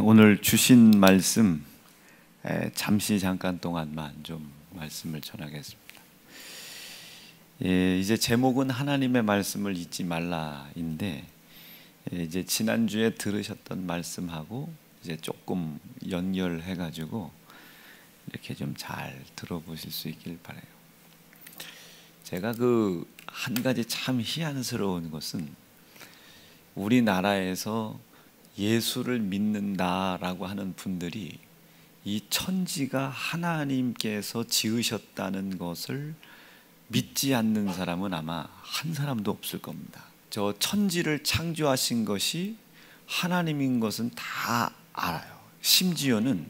오늘 주신 말씀 잠시 잠깐 동안만 좀 말씀을 전하겠습니다. 이제 제목은 하나님의 말씀을 잊지 말라인데 이제 지난주에 들으셨던 말씀하고 이제 조금 연결해 가지고 이렇게 좀 잘 들어보실 수 있길 바라요. 제가 한 가지 참 희한스러운 것은 우리나라에서 예수를 믿는다라고 하는 분들이 이 천지가 하나님께서 지으셨다는 것을 믿지 않는 사람은 아마 한 사람도 없을 겁니다. 저 천지를 창조하신 것이 하나님인 것은 다 알아요. 심지어는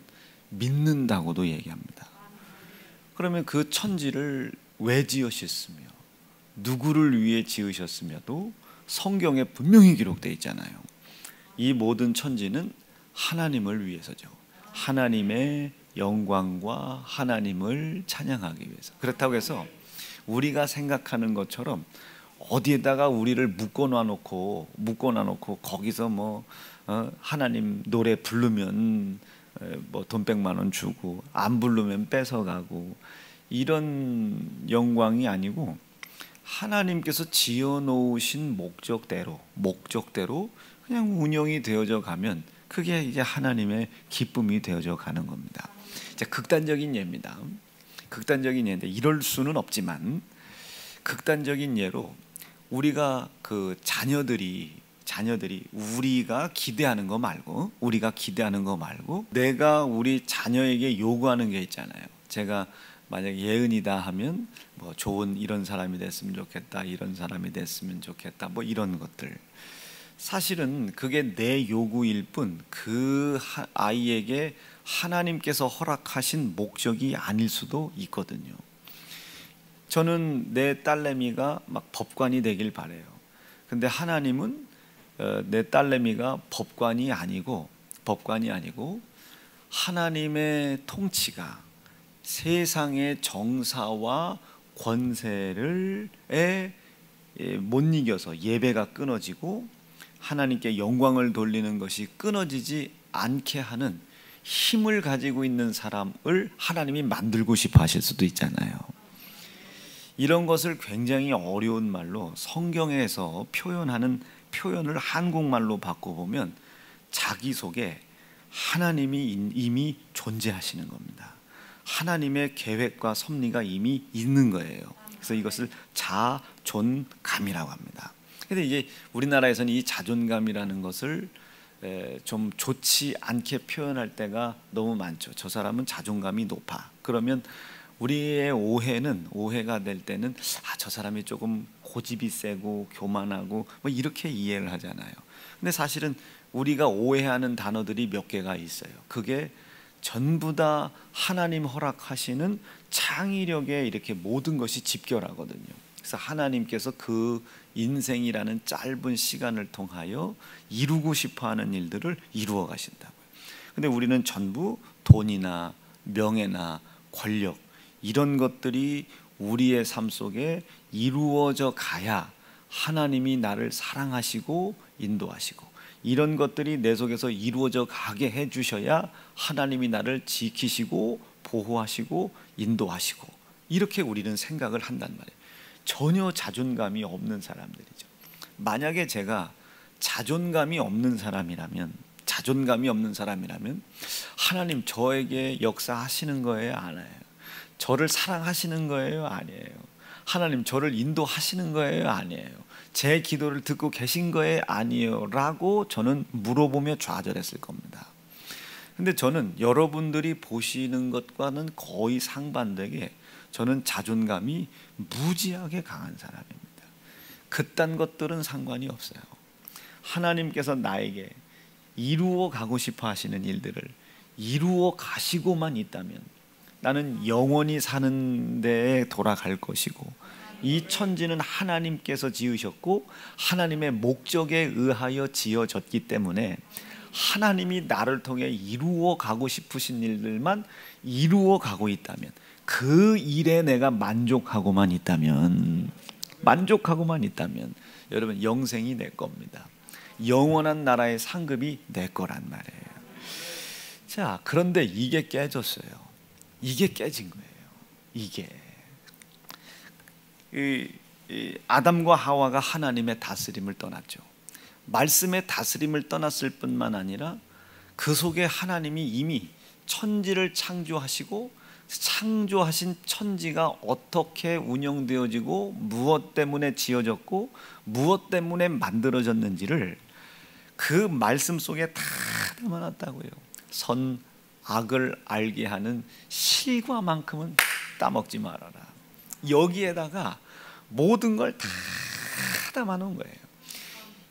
믿는다고도 얘기합니다. 그러면 그 천지를 왜 지으셨으며 누구를 위해 지으셨으며도 성경에 분명히 기록되어 있잖아요. 이 모든 천지는 하나님을 위해서죠. 하나님의 영광과 하나님을 찬양하기 위해서. 그렇다고 해서 우리가 생각하는 것처럼 어디에다가 우리를 묶어놔놓고 거기서 하나님 노래 부르면 돈 100만 원 주고 안 부르면 뺏어가고 이런 영광이 아니고 하나님께서 지어놓으신 목적대로 그냥 운영이 되어져 가면 그게 이제 하나님의 기쁨이 되어져 가는 겁니다. 이제 극단적인 예입니다. 극단적인 예인데 이럴 수는 없지만 극단적인 예로 우리가 자녀들이 우리가 기대하는 거 말고 내가 우리 자녀에게 요구하는 게 있잖아요. 제가 만약에 예은이다 하면 좋은 이런 사람이 됐으면 좋겠다, 이런 사람이 됐으면 좋겠다, 이런 것들. 사실은 그게 내 요구일 뿐 그 아이에게 하나님께서 허락하신 목적이 아닐 수도 있거든요. 저는 내 딸내미가 법관이 되길 바래요. 근데 하나님은 내 딸내미가 법관이 아니고 하나님의 통치가 세상의 정사와 권세를 못 이겨서 예배가 끊어지고 하나님께 영광을 돌리는 것이 끊어지지 않게 하는 힘을 가지고 있는 사람을 하나님이 만들고 싶어 하실 수도 있잖아요. 이런 것을 굉장히 어려운 말로 성경에서 표현하는 표현을 한국말로 바꿔보면 자기 속에 하나님이 이미 존재하시는 겁니다. 하나님의 계획과 섭리가 이미 있는 거예요. 그래서 이것을 자존감이라고 합니다. 근데 이제 우리나라에서는 이 자존감이라는 것을 좀 좋지 않게 표현할 때가 너무 많죠. 저 사람은 자존감이 높아. 그러면 우리의 오해가 될 때는 저 사람이 조금 고집이 세고 교만하고 이렇게 이해를 하잖아요. 근데 사실은 우리가 오해하는 단어들이 몇 개가 있어요. 그게 전부 다 하나님 허락하시는 창의력에 이렇게 모든 것이 집결하거든요. 그래서 하나님께서 그 인생이라는 짧은 시간을 통하여 이루고 싶어하는 일들을 이루어 가신다고요. 근데 우리는 전부 돈이나 명예나 권력 이런 것들이 우리의 삶 속에 이루어져 가야 하나님이 나를 사랑하시고 인도하시고 이런 것들이 내 속에서 이루어져 가게 해주셔야 하나님이 나를 지키시고 보호하시고 인도하시고 이렇게 우리는 생각을 한단 말이에요. 전혀 자존감이 없는 사람들이죠. 만약에 제가 자존감이 없는 사람이라면 하나님 저에게 역사하시는 거예요? 아니에요. 저를 사랑하시는 거예요? 아니에요. 하나님 저를 인도하시는 거예요? 아니에요. 제 기도를 듣고 계신 거예요? 아니에요 라고 저는 물어보며 좌절했을 겁니다. 근데 저는 여러분들이 보시는 것과는 거의 상반되게 저는 자존감이 무지하게 강한 사람입니다. 그딴 것들은 상관이 없어요. 하나님께서 나에게 이루어 가고 싶어 하시는 일들을 이루어 가시고만 있다면 나는 영원히 사는 데에 돌아갈 것이고 이 천지는 하나님께서 지으셨고 하나님의 목적에 의하여 지어졌기 때문에 하나님이 나를 통해 이루어 가고 싶으신 일들만 이루어 가고 있다면 그 일에 내가 만족하고만 있다면 여러분 영생이 내 겁니다. 영원한 나라의 상급이 내 거란 말이에요. 자, 그런데 이게 깨졌어요. 이게 깨진 거예요. 이게 아담과 하와가 하나님의 다스림을 떠났죠. 말씀의 다스림을 떠났을 뿐만 아니라 그 속에 하나님이 이미 천지를 창조하시고 창조하신 천지가 어떻게 운영되어지고 무엇 때문에 지어졌고 무엇 때문에 만들어졌는지를 그 말씀 속에 다 담아놨다고요. 선, 악을 알게 하는 실과만큼은 따먹지 말아라. 여기에다가 모든 걸 다 담아놓은 거예요.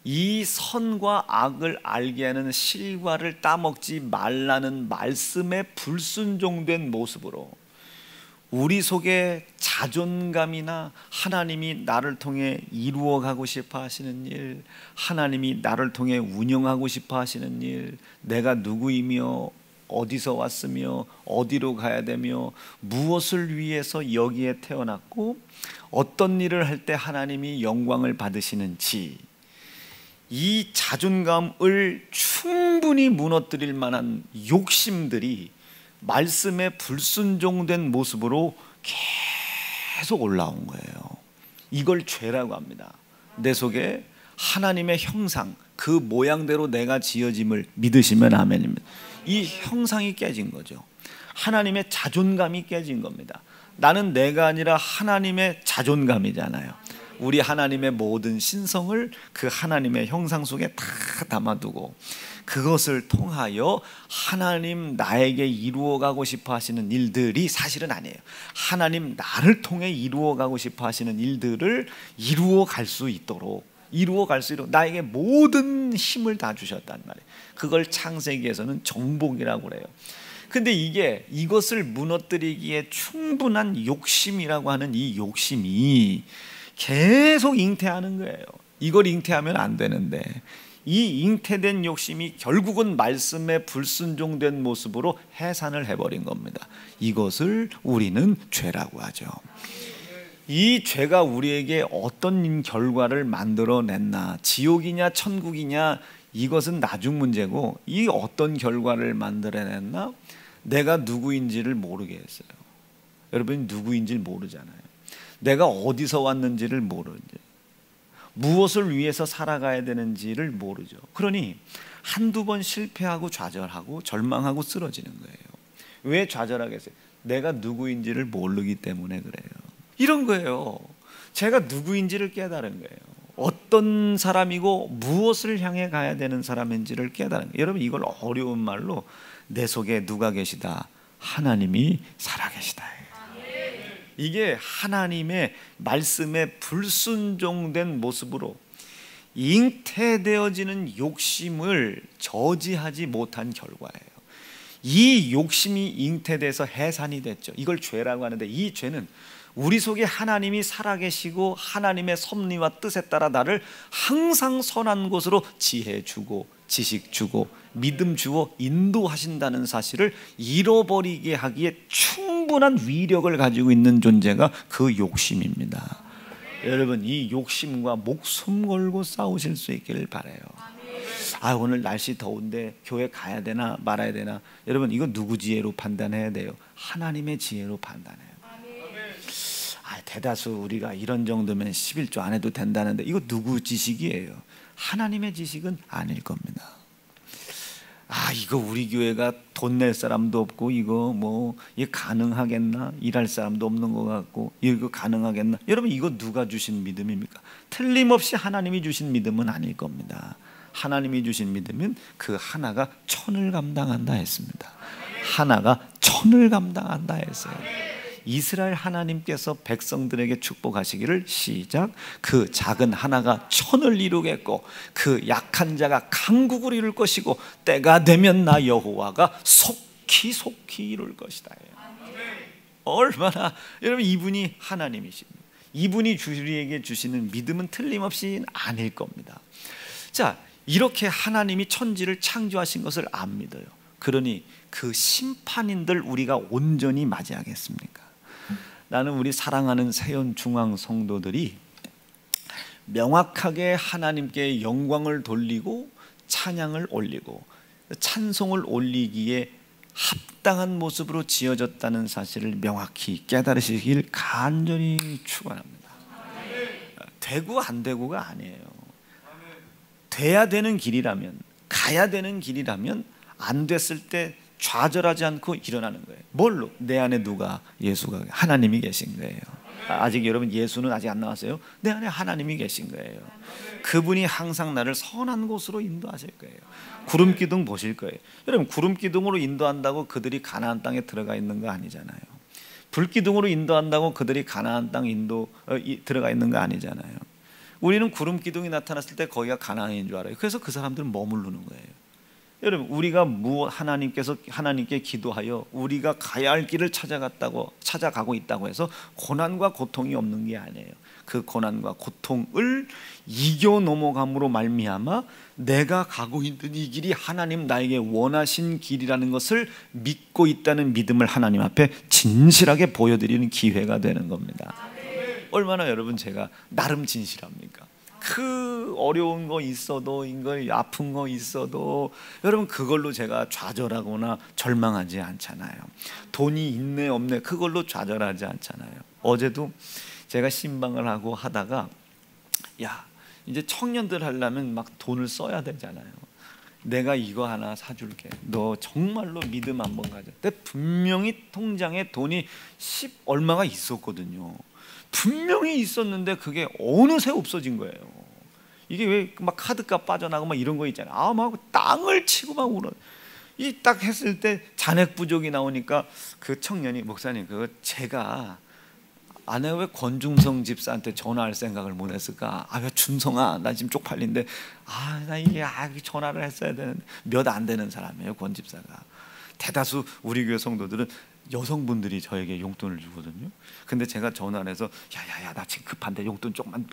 이 선과 악을 알게 하는 실과를 따먹지 말라는 말씀에 불순종된 모습으로 우리 속에 자존감이나 하나님이 나를 통해 이루어가고 싶어 하시는 일, 하나님이 나를 통해 운영하고 싶어 하시는 일, 내가 누구이며 어디서 왔으며 어디로 가야 되며 무엇을 위해서 여기에 태어났고 어떤 일을 할 때 하나님이 영광을 받으시는지, 이 자존감을 충분히 무너뜨릴 만한 욕심들이 말씀에 불순종된 모습으로 계속 올라온 거예요. 이걸 죄라고 합니다. 내 속에 하나님의 형상, 그 모양대로 내가 지어짐을 믿으시면 아멘입니다. 이 형상이 깨진 거죠. 하나님의 자존감이 깨진 겁니다. 나는 내가 아니라 하나님의 자존감이잖아요. 우리 하나님의 모든 신성을 그 하나님의 형상 속에 다 담아두고 그것을 통하여 하나님 나에게 이루어가고 싶어 하시는 일들이 사실은 아니에요. 하나님 나를 통해 이루어가고 싶어 하시는 일들을 이루어갈 수 있도록 나에게 모든 힘을 다 주셨단 말이에요. 그걸 창세기에서는 정복이라고 그래요. 근데 이것을 무너뜨리기에 충분한 욕심이라고 하는 이 욕심이 계속 잉태하는 거예요. 이걸 잉태하면 안 되는데 이 잉태된 욕심이 결국은 말씀에 불순종된 모습으로 해산을 해버린 겁니다. 이것을 우리는 죄라고 하죠. 이 죄가 우리에게 어떤 결과를 만들어냈나, 지옥이냐 천국이냐 이것은 나중 문제고, 이 어떤 결과를 만들어냈나, 내가 누구인지를 모르게 했어요. 여러분이 누구인지를 모르잖아요. 내가 어디서 왔는지를 모르지, 무엇을 위해서 살아가야 되는지를 모르죠. 그러니 한두 번 실패하고 좌절하고 절망하고 쓰러지는 거예요. 왜 좌절하겠어요? 내가 누구인지를 모르기 때문에 그래요. 이런 거예요. 제가 누구인지를 깨달은 거예요. 어떤 사람이고 무엇을 향해 가야 되는 사람인지를 깨달은 거예요. 여러분, 이걸 어려운 말로 내 속에 누가 계시다? 하나님이 살아계시다. 이게 하나님의 말씀에 불순종된 모습으로 잉태되어지는 욕심을 저지하지 못한 결과예요. 이 욕심이 잉태돼서 해산이 됐죠. 이걸 죄라고 하는데, 이 죄는 우리 속에 하나님이 살아계시고 하나님의 섭리와 뜻에 따라 나를 항상 선한 곳으로 지혜 주고 지식 주고 믿음 주어 인도하신다는 사실을 잃어버리게 하기에 충분한 위력을 가지고 있는 존재가 그 욕심입니다. 여러분, 이 욕심과 목숨 걸고 싸우실 수 있기를 바라요. 오늘 날씨 더운데 교회 가야 되나 말아야 되나, 여러분, 이거 누구 지혜로 판단해야 돼요? 하나님의 지혜로 판단해요. 대다수 우리가 이런 정도면 11조 안 해도 된다는데, 이거 누구 지식이에요? 하나님의 지식은 아닐 겁니다. 이거 우리 교회가 돈 낼 사람도 없고 이거 가능하겠나? 일할 사람도 없는 것 같고 이거 가능하겠나? 여러분, 이거 누가 주신 믿음입니까? 틀림없이 하나님이 주신 믿음은 아닐 겁니다. 하나님이 주신 믿음은 그 하나가 천을 감당한다 했습니다. 하나가 천을 감당한다 했어요. 이스라엘 하나님께서 백성들에게 축복하시기를 시작. 그 작은 하나가 천을 이루겠고 그 약한 자가 강국을 이룰 것이고 때가 되면 나 여호와가 속히 이룰 것이다. 얼마나, 여러분, 이분이 하나님이십니다. 이분이 우리에게 주시는 믿음은 틀림없이 아닐 겁니다. 자, 이렇게 하나님이 천지를 창조하신 것을 안 믿어요. 그러니 그 심판인들 우리가 온전히 맞이하겠습니까? 나는 우리 사랑하는 세연 중앙 성도들이 명확하게 하나님께 영광을 돌리고 찬양을 올리고 찬송을 올리기에 합당한 모습으로 지어졌다는 사실을 명확히 깨달으시길 간절히 축원합니다. 되고 안 되고가 아니에요. 돼야 되는 길이라면, 가야 되는 길이라면 안 됐을 때 좌절하지 않고 일어나는 거예요. 뭘로? 내 안에 누가? 예수가, 하나님이 계신 거예요. 아직 여러분 예수는 아직 안 나왔어요. 내 안에 하나님이 계신 거예요. 그분이 항상 나를 선한 곳으로 인도하실 거예요. 구름 기둥 보실 거예요. 여러분 구름 기둥으로 인도한다고 그들이 가나안 땅에 들어가 있는 거 아니잖아요. 불 기둥으로 인도한다고 그들이 가나안 땅 들어가 있는 거 아니잖아요. 우리는 구름 기둥이 나타났을 때 거기가 가나안인 줄 알아요. 그래서 그 사람들은 머무르는 거예요. 여러분 우리가 하나님께 기도하여 우리가 가야 할 길을 찾아가고 있다고 해서 고난과 고통이 없는 게 아니에요. 그 고난과 고통을 이겨 넘어감으로 말미암아 내가 가고 있는 이 길이 하나님 나에게 원하신 길이라는 것을 믿고 있다는 믿음을 하나님 앞에 진실하게 보여드리는 기회가 되는 겁니다. 얼마나 여러분 제가 나름 진실합니까? 그 어려운 거 있어도, 이거 아픈 거 있어도 여러분 그걸로 제가 좌절하거나 절망하지 않잖아요. 돈이 있네 없네 그걸로 좌절하지 않잖아요. 어제도 제가 신방을 하고 하다가 야 이제 청년들 하려면 막 돈을 써야 되잖아요. 내가 이거 하나 사줄게. 너 정말로 믿음 한번 가져. 근데 분명히 통장에 돈이 10 얼마가 있었거든요. 분명히 있었는데 그게 어느새 없어진 거예요. 이게 왜 막 카드값 빠져나가고 막 이런 거 있잖아요. 아 막 땅을 치고 막 울어. 이 딱 했을 때 잔액 부족이 나오니까 그 청년이 목사님 그거 제가 아내 왜 권중성 집사한테 전화할 생각을 못 했을까? 아, 왜 준성아, 나 지금 쪽팔린데, 나 이게 전화를 했어야 되는데 몇 안 되는 사람이에요, 권 집사가. 대다수 우리 교회 성도들은 여성분들이 저에게 용돈을 주거든요. 근데 제가 전화를 해서 야야야, 나 지금 급한데 용돈 조금만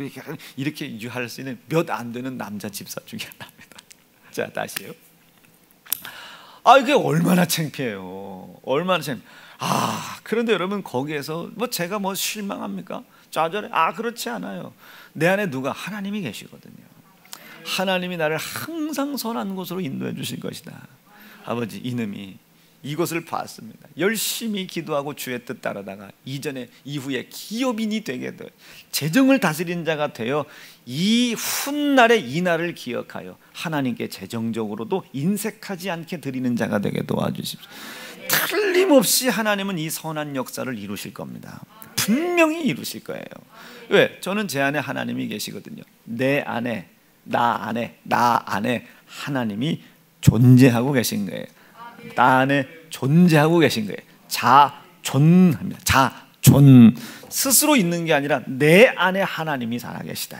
이렇게 할 수 있는 몇 안 되는 남자 집사 중에 하나입니다. 자, 다시요. 이게 얼마나 창피해요. 얼마나 창피해요. 그런데 여러분 거기에서 제가 실망합니까? 좌절해? 그렇지 않아요. 내 안에 누가? 하나님이 계시거든요. 하나님이 나를 항상 선한 곳으로 인도해 주실 것이다. 아버지 이놈이 이것을 봤습니다. 열심히 기도하고 주의 뜻 따르다가 이후에 기업인이 되게 돼 재정을 다스린 자가 되어 이 훗날의 이 날을 기억하여 하나님께 재정적으로도 인색하지 않게 드리는 자가 되게 도와주십시오. 틀림없이 하나님은 이 선한 역사를 이루실 겁니다. 분명히 이루실 거예요. 왜? 저는 제 안에 하나님이 계시거든요. 내 안에, 나 안에 하나님이 존재하고 계신 거예요. 나 안에 존재하고 계신 거예요. 자존합니다. 자존. 스스로 있는 게 아니라 내 안에 하나님이 살아계시다.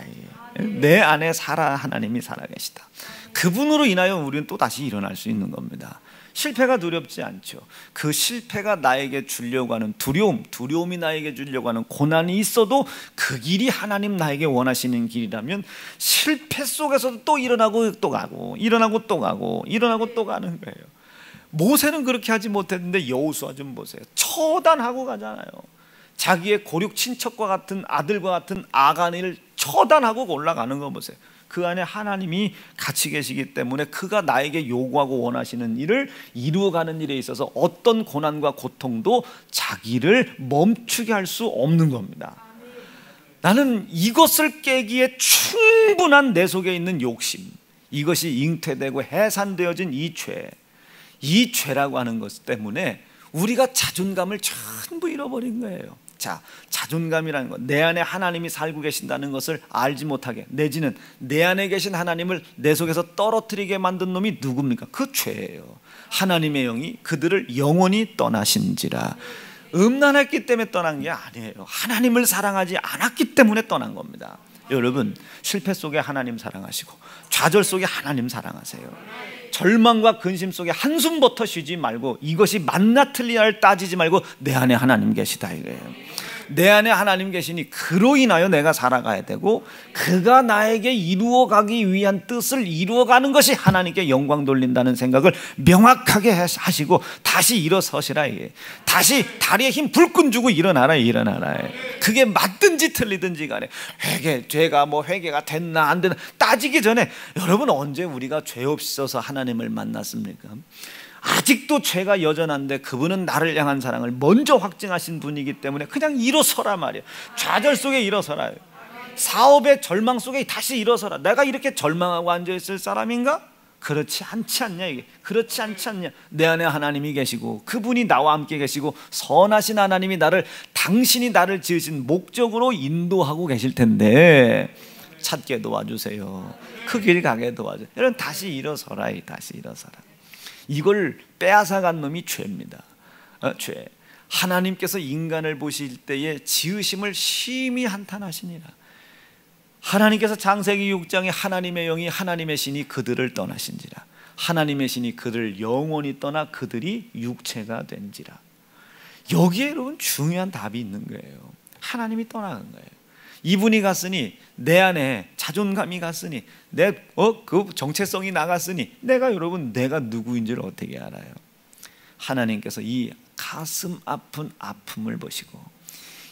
내 안에 하나님이 살아계시다. 그분으로 인하여 우리는 또 다시 일어날 수 있는 겁니다. 실패가 두렵지 않죠. 그 실패가 나에게 주려고 하는 두려움이 나에게 주려고 하는 고난이 있어도 그 길이 하나님 나에게 원하시는 길이라면 실패 속에서도 또 일어나고 또 가고 일어나고 또 가고 일어나고 또 가는 거예요. 모세는 그렇게 하지 못했는데 여호수아 좀 보세요. 처단하고 가잖아요. 자기의 고륙 친척과 같은 아들과 같은 아간을 처단하고 올라가는 거 보세요. 그 안에 하나님이 같이 계시기 때문에 그가 나에게 요구하고 원하시는 일을 이루어가는 일에 있어서 어떤 고난과 고통도 자기를 멈추게 할 수 없는 겁니다. 나는 이것을 깨기에 충분한 내 속에 있는 욕심, 이것이 잉태되고 해산되어진 이 죄라고 하는 것 때문에 우리가 자존감을 전부 잃어버린 거예요. 자, 자존감이라는 것, 내 안에 하나님이 살고 계신다는 것을 알지 못하게, 내지는 내 안에 계신 하나님을 내 속에서 떨어뜨리게 만든 놈이 누굽니까? 그 죄예요. 하나님의 영이 그들을 영원히 떠나신지라. 음란했기 때문에 떠난 게 아니에요. 하나님을 사랑하지 않았기 때문에 떠난 겁니다. 여러분, 실패 속에 하나님 사랑하시고 좌절 속에 하나님 사랑하세요. 절망과 근심 속에 한숨부터 쉬지 말고 이것이 맞나 틀리나를 따지지 말고 내 안에 하나님 계시다 이거예요. 내 안에 하나님 계시니 그로 인하여 내가 살아가야 되고 그가 나에게 이루어가기 위한 뜻을 이루어가는 것이 하나님께 영광 돌린다는 생각을 명확하게 하시고 다시 일어서시라. 다시 다리에 힘 불끈 주고 일어나라. 그게 맞든지 틀리든지 간에 죄가 회개가 됐나 안 됐나 따지기 전에 여러분 언제 우리가 죄 없어서 하나님을 만났습니까? 아직도 죄가 여전한데 그분은 나를 향한 사랑을 먼저 확증하신 분이기 때문에 그냥 일어서라 말이에요. 좌절 속에 일어서라. 사업의 절망 속에 다시 일어서라. 내가 이렇게 절망하고 앉아있을 사람인가? 그렇지 않지 않냐 이게. 그렇지 않지 않냐. 내 안에 하나님이 계시고 그분이 나와 함께 계시고 선하신 하나님이 당신이 나를 지으신 목적으로 인도하고 계실 텐데 찾게 도와주세요. 그 길 가게 도와주세요. 여러분 다시 일어서라. 다시 일어서라. 이걸 빼앗아간 놈이 죄입니다. 죄. 하나님께서 인간을 보실 때에 지으심을 심히 한탄하시니라. 하나님께서 창세기 6장에 하나님의 영이 하나님의 신이 그들을 떠나신지라. 하나님의 신이 그들을 영원히 떠나 그들이 육체가 된지라. 여기에 여러분 중요한 답이 있는 거예요. 하나님이 떠나간 거예요. 이분이 갔으니 내 안에 자존감이 갔으니 그 정체성이 나갔으니 내가 누구인지를 어떻게 알아요? 하나님께서 이 가슴 아픈 아픔을 보시고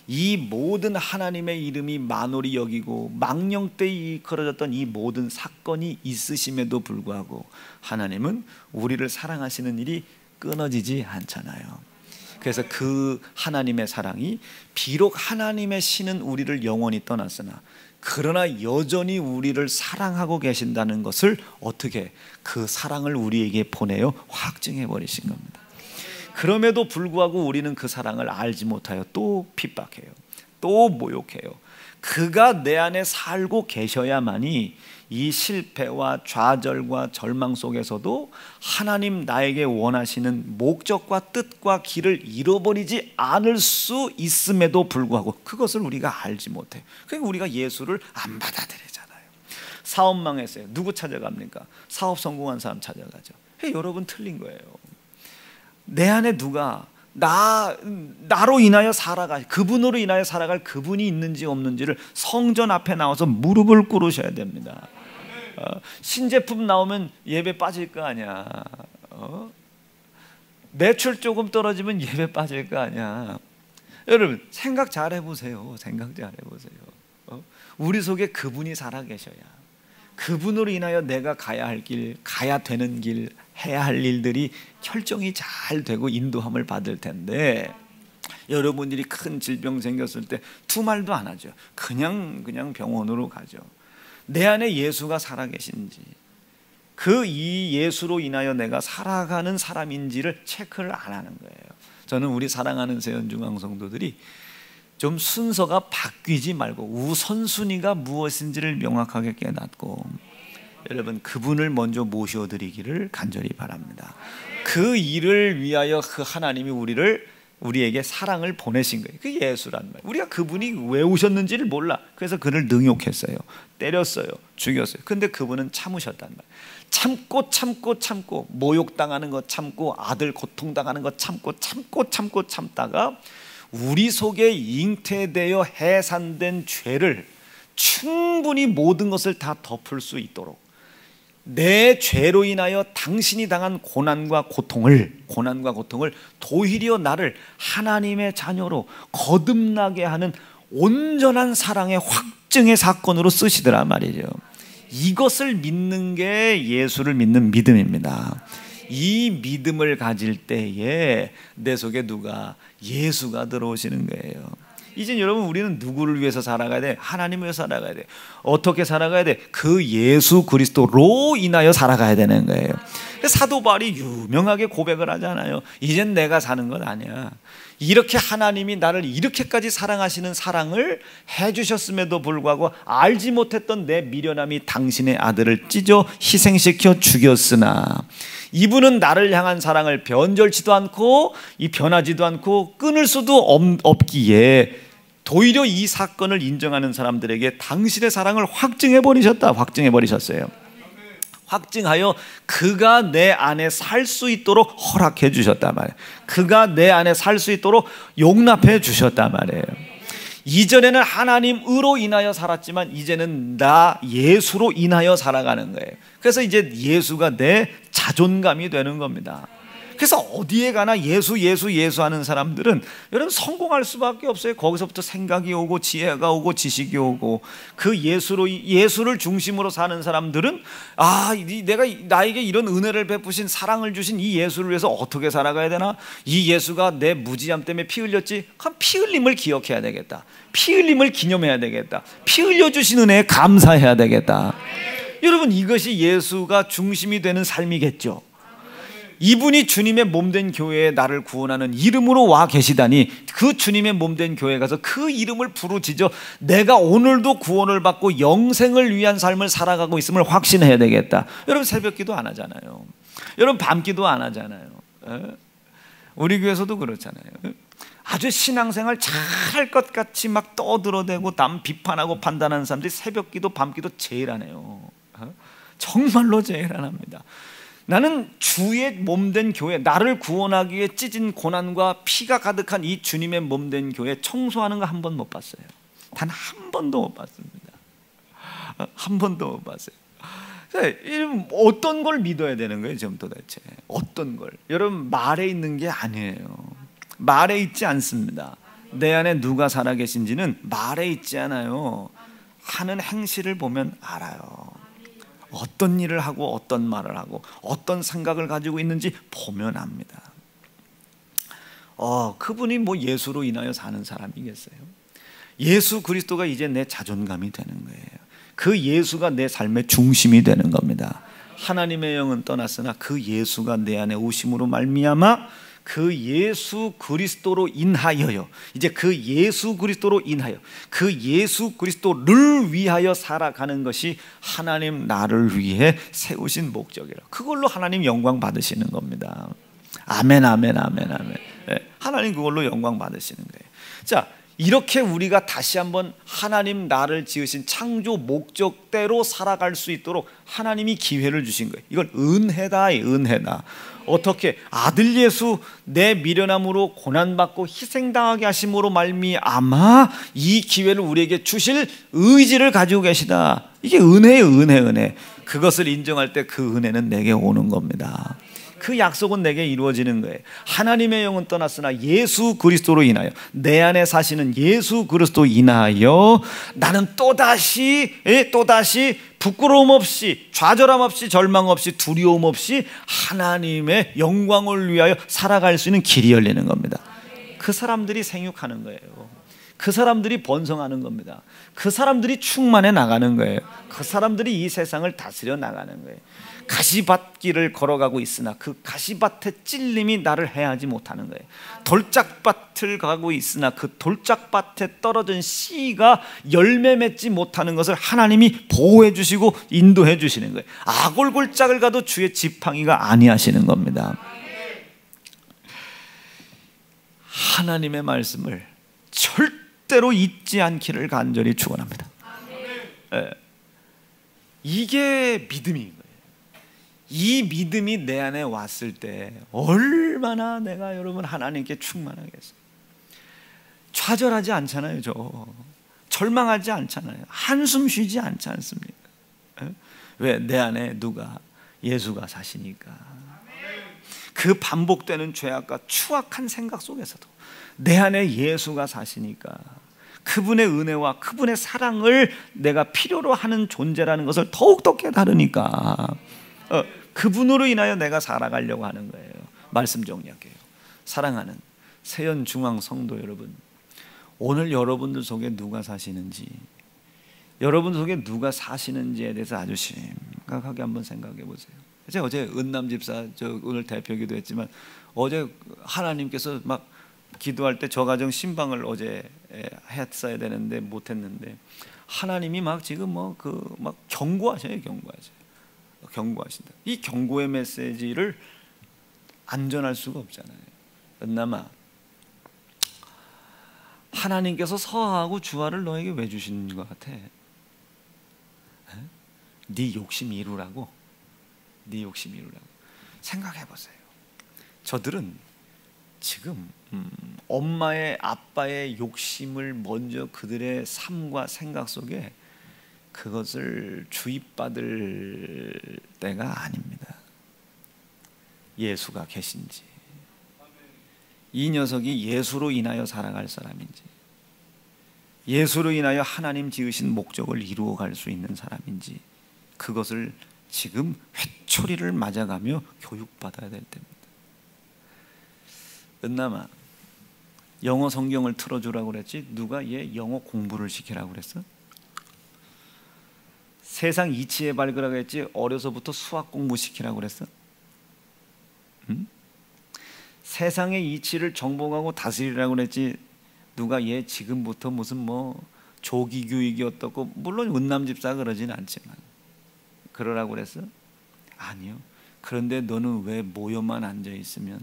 이 모든 하나님의 이름이 만홀히 여기고 망령 때 이끌어졌던 이 모든 사건이 있으심에도 불구하고 하나님은 우리를 사랑하시는 일이 끊어지지 않잖아요. 그래서 그 하나님의 사랑이 비록 하나님의 신은 우리를 영원히 떠났으나 그러나 여전히 우리를 사랑하고 계신다는 것을 어떻게 그 사랑을 우리에게 보내어 확증해 버리신 겁니다. 그럼에도 불구하고 우리는 그 사랑을 알지 못하여 또 핍박해요. 또 모욕해요. 그가 내 안에 살고 계셔야만이 이 실패와 좌절과 절망 속에서도 하나님 나에게 원하시는 목적과 뜻과 길을 잃어버리지 않을 수 있음에도 불구하고 그것을 우리가 알지 못해요. 그러니까 우리가 예수를 안 받아들이잖아요. 사업 망했어요. 누구 찾아갑니까? 사업 성공한 사람 찾아가죠. 여러분 틀린 거예요. 내 안에 누가 나로 인하여 그분으로 인하여 살아갈 그분이 있는지 없는지를 성전 앞에 나와서 무릎을 꿇으셔야 됩니다. 신제품 나오면 예배 빠질 거 아니야. 매출 조금 떨어지면 예배 빠질 거 아니야. 여러분 생각 잘 해보세요. 생각 잘 해보세요. 우리 속에 그분이 살아계셔야 그분으로 인하여 내가 가야 할 길, 가야 되는 길, 해야 할 일들이 결정이 잘 되고 인도함을 받을 텐데 여러분들이 큰 질병 생겼을 때 두말도 안 하죠. 그냥 병원으로 가죠. 내 안에 예수가 살아계신지 이 예수로 인하여 내가 살아가는 사람인지를 체크를 안 하는 거예요. 저는 우리 사랑하는 세연중앙 성도들이 좀 순서가 바뀌지 말고 우선순위가 무엇인지를 명확하게 깨닫고 여러분 그분을 먼저 모셔드리기를 간절히 바랍니다. 그 일을 위하여 그 하나님이 우리에게 사랑을 보내신 거예요. 그게 예수란 말이에요. 우리가 그분이 왜 오셨는지를 몰라. 그래서 그를 능욕했어요. 때렸어요. 죽였어요. 근데 그분은 참으셨단 말이에요. 참고 모욕당하는 거 참고 아들 고통당하는 거 참고 참다가 우리 속에 잉태되어 해산된 죄를 충분히 모든 것을 다 덮을 수 있도록 내 죄로 인하여 당신이 당한 고난과 고통을 도리어 나를 하나님의 자녀로 거듭나게 하는 온전한 사랑의 확증의 사건으로 쓰시더라 말이죠. 이것을 믿는 게 예수를 믿는 믿음입니다. 이 믿음을 가질 때에 내 속에 예수가 들어오시는 거예요. 이제 여러분 우리는 누구를 위해서 살아가야 돼? 하나님을 위해서 살아가야 돼. 어떻게 살아가야 돼? 그 예수 그리스도로 인하여 살아가야 되는 거예요. 사도 바울이 유명하게 고백을 하잖아요. 이젠 내가 사는 건 아니야. 이렇게 하나님이 나를 이렇게까지 사랑하시는 사랑을 해주셨음에도 불구하고 알지 못했던 내 미련함이 당신의 아들을 찢어 희생시켜 죽였으나 이분은 나를 향한 사랑을 변절치도 않고 변하지도 않고 끊을 수도 없기에 도리어 이 사건을 인정하는 사람들에게 당신의 사랑을 확증해 버리셨어요. 확증하여 그가 내 안에 살 수 있도록 허락해 주셨단 말이에요. 그가 내 안에 살 수 있도록 용납해 주셨단 말이에요. 이전에는 하나님으로 인하여 살았지만 이제는 나 예수로 인하여 살아가는 거예요. 그래서 이제 예수가 내 자존감이 되는 겁니다. 그래서 어디에 가나 예수 예수 예수 하는 사람들은 여러분 성공할 수밖에 없어요. 거기서부터 생각이 오고 지혜가 오고 지식이 오고, 그 예수를 중심으로 사는 사람들은 내가 나에게 이런 은혜를 베푸신, 사랑을 주신 이 예수를 위해서 어떻게 살아가야 되나? 이 예수가 내 무지함 때문에 피 흘렸지? 그럼 피 흘림을 기억해야 되겠다. 피 흘림을 기념해야 되겠다. 피 흘려주신 은혜에 감사해야 되겠다. 여러분, 이것이 예수가 중심이 되는 삶이겠죠. 이분이 주님의 몸된 교회에 나를 구원하는 이름으로 와 계시다니, 그 주님의 몸된 교회에 가서 그 이름을 부르짖어 내가 오늘도 구원을 받고 영생을 위한 삶을 살아가고 있음을 확신해야 되겠다. 여러분, 새벽기도 안 하잖아요. 여러분, 밤기도 안 하잖아요. 우리 교회에서도 그렇잖아요. 아주 신앙생활 잘할 것 같이 막 떠들어대고 남 비판하고 판단하는 사람들이 새벽기도 밤기도 제일 안 해요. 정말로 제일 안 합니다. 나는 주의 몸된 교회, 나를 구원하기 위해 찢은 고난과 피가 가득한 이 주님의 몸된 교회 청소하는 거 한 번 못 봤어요. 단 한 번도 못 봤습니다. 한 번도 못 봤어요. 어떤 걸 믿어야 되는 거예요 지금 도대체? 어떤 걸? 여러분, 말에 있는 게 아니에요. 말에 있지 않습니다. 내 안에 누가 살아계신지는 말에 있지 않아요. 하는 행실을 보면 알아요. 어떤 일을 하고 어떤 말을 하고 어떤 생각을 가지고 있는지 보면 압니다. 그분이 뭐 예수로 인하여 사는 사람이겠어요? 예수 그리스도가 이제 내 자존감이 되는 거예요. 그 예수가 내 삶의 중심이 되는 겁니다. 하나님의 영은 떠났으나 그 예수가 내 안에 오심으로 말미암아 그 예수 그리스도로 인하여요. 이제 그 예수 그리스도로 인하여, 그 예수 그리스도를 위하여 살아가는 것이 하나님 나를 위해 세우신 목적이라. 그걸로 하나님 영광 받으시는 겁니다. 아멘, 아멘, 아멘, 아멘. 하나님 그걸로 영광 받으시는 거예요. 자, 이렇게 우리가 다시 한번 하나님 나를 지으신 창조 목적대로 살아갈 수 있도록 하나님이 기회를 주신 거예요. 이걸 은혜다, 은혜다. 어떻게? 아들 예수 내 미련함으로 고난받고 희생당하게 하심으로 말미암아 이 기회를 우리에게 주실 의지를 가지고 계시다. 이게 은혜예요, 은혜. 그것을 인정할 때 그 은혜는 내게 오는 겁니다. 그 약속은 내게 이루어지는 거예요. 하나님의 영은 떠났으나 예수 그리스도로 인하여, 내 안에 사시는 예수 그리스도 인하여 나는 또다시 부끄러움 없이, 좌절함 없이, 절망 없이, 두려움 없이 하나님의 영광을 위하여 살아갈 수 있는 길이 열리는 겁니다. 그 사람들이 생육하는 거예요. 그 사람들이 번성하는 겁니다. 그 사람들이 충만해 나가는 거예요. 그 사람들이 이 세상을 다스려 나가는 거예요. 가시밭길을 걸어가고 있으나 그 가시밭의 찔림이 나를 해하지 못하는 거예요. 돌짝밭을 가고 있으나 그 돌짝밭에 떨어진 씨가 열매 맺지 못하는 것을 하나님이 보호해 주시고 인도해 주시는 거예요. 아골골짝을 가도 주의 지팡이가 아니하시는 겁니다. 하나님의 말씀을 절대로 잊지 않기를 간절히 축원합니다. 이게 믿음인 거예요. 이 믿음이 내 안에 왔을 때 얼마나 내가 여러분 하나님께 충만하겠어요. 좌절하지 않잖아요. 절망하지 않잖아요. 한숨 쉬지 않지 않습니까? 왜? 내 안에 누가? 예수가 사시니까. 그 반복되는 죄악과 추악한 생각 속에서도 내 안에 예수가 사시니까, 그분의 은혜와 그분의 사랑을 내가 필요로 하는 존재라는 것을 더욱더 깨달으니까 그분으로 인하여 내가 살아가려고 하는 거예요. 말씀 정리할게요. 사랑하는 세연 중앙 성도 여러분, 오늘 여러분들 속에 누가 사시는지, 여러분 속에 누가 사시는지에 대해서 아주 심각하게 한번 생각해 보세요. 제가 어제 은남 집사 오늘 대표기도 했지만, 어제 하나님께서 막 기도할 때 저 가정 신방을 어제 했어야 되는데 못했는데, 하나님이 막 지금 막 경고하셔요. 경고하신다. 이 경고의 메시지를 안전할 수가 없잖아요. 은남아, 하나님께서 서하고 주하를 너에게 왜 주시는 것 같아? 네 욕심 이루라고. 네 욕심 이루라고. 생각해 보세요. 저들은 지금 엄마의 아빠의 욕심을 먼저 그들의 삶과 생각 속에 그것을 주입받을 때가 아닙니다. 예수가 계신지, 이 녀석이 예수로 인하여 살아갈 사람인지, 예수로 인하여 하나님 지으신 목적을 이루어 갈 수 있는 사람인지, 그것을 지금 회초리를 맞아가며 교육받아야 될 때입니다. 은남아, 영어 성경을 틀어주라고 그랬지 누가 얘 영어 공부를 시키라고 그랬어? 세상 이치에 밝으라고 했지 어려서부터 수학 공부 시키라고 그랬어? 응? 세상의 이치를 정복하고 다스리라고 그랬지 누가 얘 지금부터 무슨 뭐 조기 교육이 어떻고, 물론 은남 집사가 그러진 않지만 그러라고 그랬어? 아니요. 그런데 너는 왜 모여만 앉아있으면,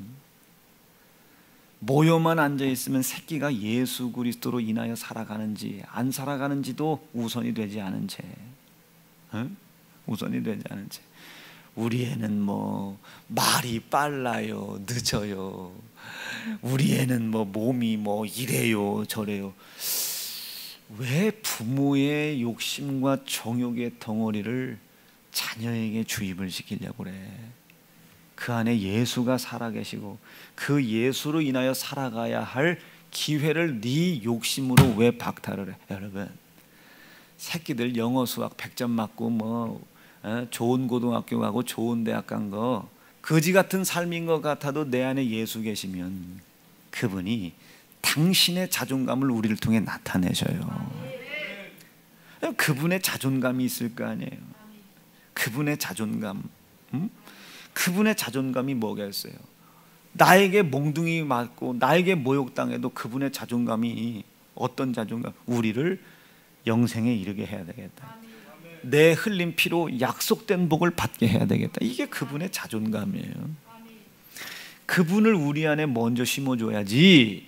모여만 앉아있으면 새끼가 예수 그리스도로 인하여 살아가는지 안 살아가는지도 우선이 되지 않은 채, 우선이 되지 않은 채 우리 애는 뭐 말이 빨라요, 늦어요, 우리 애는 뭐 몸이 뭐 이래요 저래요. 왜 부모의 욕심과 정욕의 덩어리를 자녀에게 주입을 시키려고 그래? 그 안에 예수가 살아계시고 그 예수로 인하여 살아가야 할 기회를 네 욕심으로 왜 박탈을 해? 여러분, 새끼들 영어 수학 100점 맞고 뭐 좋은 고등학교 가고 좋은 대학 간 거 거지 같은 삶인 것 같아도 내 안에 예수 계시면 그분이 당신의 자존감을 우리를 통해 나타내셔요. 그분의 자존감이 있을 거 아니에요. 그분의 자존감, 그분의 자존감이 뭐겠어요? 나에게 몽둥이 맞고 나에게 모욕당해도 그분의 자존감이 어떤 자존감? 우리를 영생에 이르게 해야 되겠다. 내 흘린 피로 약속된 복을 받게 해야 되겠다. 이게 그분의 자존감이에요. 그분을 우리 안에 먼저 심어줘야지.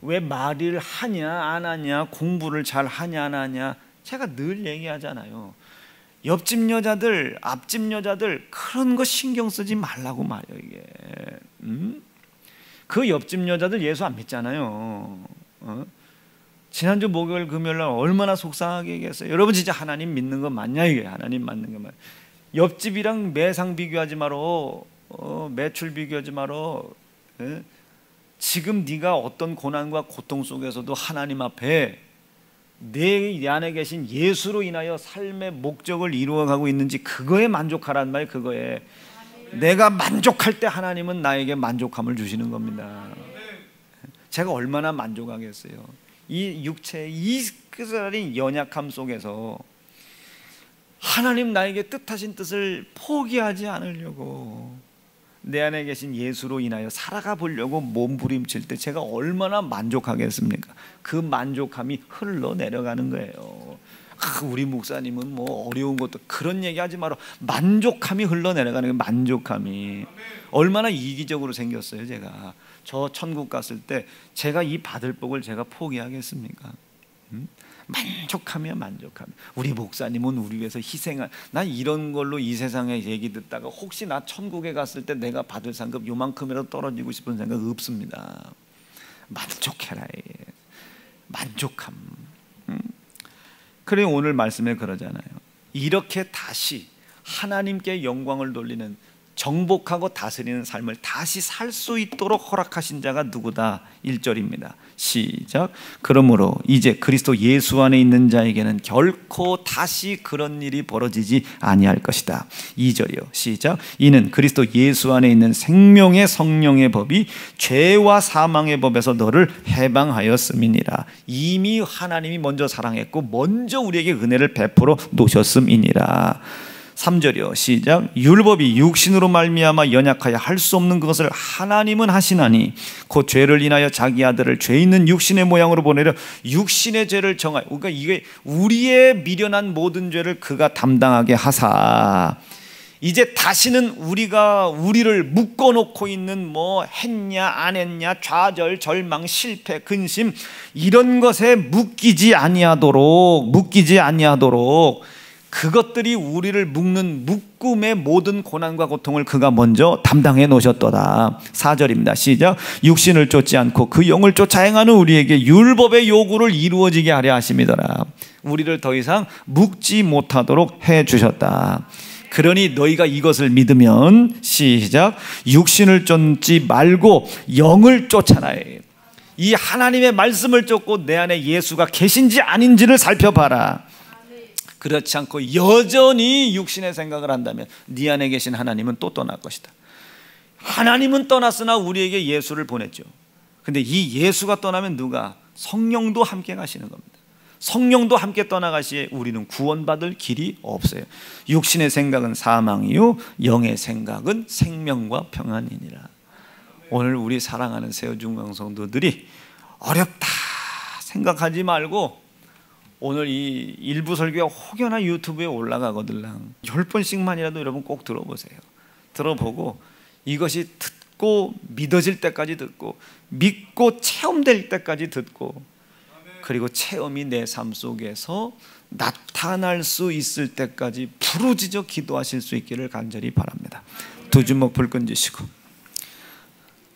왜 말을 하냐 안 하냐, 공부를 잘 하냐 안 하냐, 제가 늘 얘기하잖아요. 옆집 여자들, 앞집 여자들 그런 거 신경 쓰지 말라고 말이에요. 이게 그 옆집 여자들 예수 안 믿잖아요. 지난주 목요일 금요일날 얼마나 속상하게 얘기했어요. 여러분 진짜 하나님 믿는 거 맞냐? 이게 하나님 맞는 거 맞냐? 옆집이랑 매상 비교하지 마라, 매출 비교하지 마라. 지금 네가 어떤 고난과 고통 속에서도 하나님 앞에 내 안에 계신 예수로 인하여 삶의 목적을 이루어가고 있는지 그거에 만족하란 말이에요. 그거에 내가 만족할 때 하나님은 나에게 만족함을 주시는 겁니다. 제가 얼마나 만족하겠어요. 이 육체의 이 끝자린 연약함 속에서 하나님 나에게 뜻하신 뜻을 포기하지 않으려고 내 안에 계신 예수로 인하여 살아가 보려고 몸부림칠 때 제가 얼마나 만족하겠습니까? 그 만족함이 흘러내려가는 거예요. 우리 목사님은 뭐 어려운 것도 그런 얘기하지 마라. 만족함이 흘러내려가는 거예요. 만족함이 얼마나 이기적으로 생겼어요. 제가 저 천국 갔을 때 제가 이 받을 복을 제가 포기하겠습니까? 만족하며 만족하며. 우리 목사님은 우리 위해서 희생한, 난 이런 걸로 이 세상에 얘기 듣다가 혹시 나 천국에 갔을 때 내가 받을 상급 요만큼이라도 떨어지고 싶은 생각 없습니다. 만족해라. 만족함. 그래 오늘 말씀에 그러잖아요. 이렇게 다시 하나님께 영광을 돌리는, 정복하고 다스리는 삶을 다시 살 수 있도록 허락하신 자가 누구다? 1절입니다. 시작. 그러므로 이제 그리스도 예수 안에 있는 자에게는 결코 다시 그런 일이 벌어지지 아니할 것이다. 2절이요. 시작. 이는 그리스도 예수 안에 있는 생명의 성령의 법이 죄와 사망의 법에서 너를 해방하였음이니라. 이미 하나님이 먼저 사랑했고 먼저 우리에게 은혜를 베풀어 놓으셨음이니라. 3절이요. 시작. 율법이 육신으로 말미암아 연약하여 할 수 없는 그것을 하나님은 하시나니 곧 죄를 인하여 자기 아들을 죄 있는 육신의 모양으로 보내려 육신의 죄를 정하여, 그러니까 이게 우리의 미련한 모든 죄를 그가 담당하게 하사 이제 다시는 우리를 묶어놓고 있는 뭐 했냐 안 했냐, 좌절, 절망, 실패, 근심 이런 것에 묶이지 아니하도록 그것들이 우리를 묶는 묶음의 모든 고난과 고통을 그가 먼저 담당해 놓으셨도다. 4절입니다. 시작. 육신을 쫓지 않고 그 영을 쫓아 행하는 우리에게 율법의 요구를 이루어지게 하려 하심이더라. 우리를 더 이상 묶지 못하도록 해 주셨다. 그러니 너희가 이것을 믿으면 시작 육신을 쫓지 말고 영을 쫓아라. 이 하나님의 말씀을 쫓고 내 안에 예수가 계신지 아닌지를 살펴봐라. 그렇지 않고 여전히 육신의 생각을 한다면 네 안에 계신 하나님은 또 떠날 것이다. 하나님은 떠났으나 우리에게 예수를 보냈죠. 근데 이 예수가 떠나면 누가? 성령도 함께 가시는 겁니다. 성령도 함께 떠나가시에 우리는 구원받을 길이 없어요. 육신의 생각은 사망이요 영의 생각은 생명과 평안이니라. 오늘 우리 사랑하는 새우중앙 성도들이 어렵다 생각하지 말고 오늘 이 일부 설교가 혹여나 유튜브에 올라가거들랑 10번씩만이라도 여러분 꼭 들어보세요. 들어보고 이것이 듣고 믿어질 때까지 듣고 믿고 체험될 때까지 듣고 그리고 체험이 내 삶 속에서 나타날 수 있을 때까지 부르짖어 기도하실 수 있기를 간절히 바랍니다. 두 주먹 불끈 쥐시고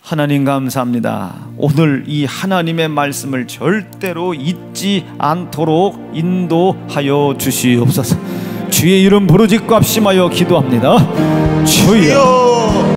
하나님 감사합니다. 오늘 이 하나님의 말씀을 절대로 잊지 않도록 인도하여 주시옵소서. 주의 이름 부르짖고 합심하여 기도합니다. 주여